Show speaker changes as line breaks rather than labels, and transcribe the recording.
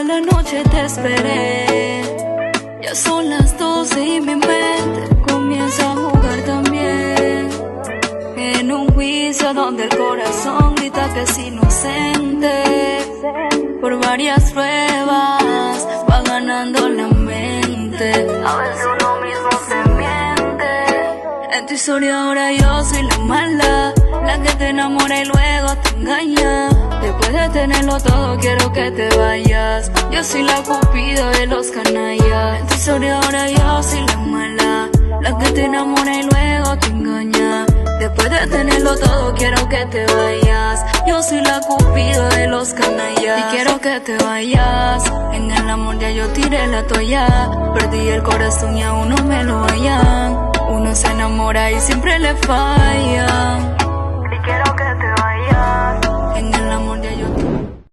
Toda la noche te esperé. Ya son las 12 y mi mente comienza a jugar también. En un juicio donde el corazón grita que es inocente. Por varias pruebas va ganando la mente. A veces uno mismo se miente. En tu historia ahora yo soy la mala, la que te enamora y luego te engaña. Después de tenerlo todo quiero que te vayas. Yo soy la cupido de los canallas. En tu historia ahora yo soy la mala, la que te enamora y luego te engaña. Después de tenerlo todo quiero que te vayas. Yo soy la cupido de los canallas y quiero que te vayas. En el amor ya yo tiré la toalla. Perdí el corazón y aún no me lo hallan. Uno se enamora y siempre le fallan.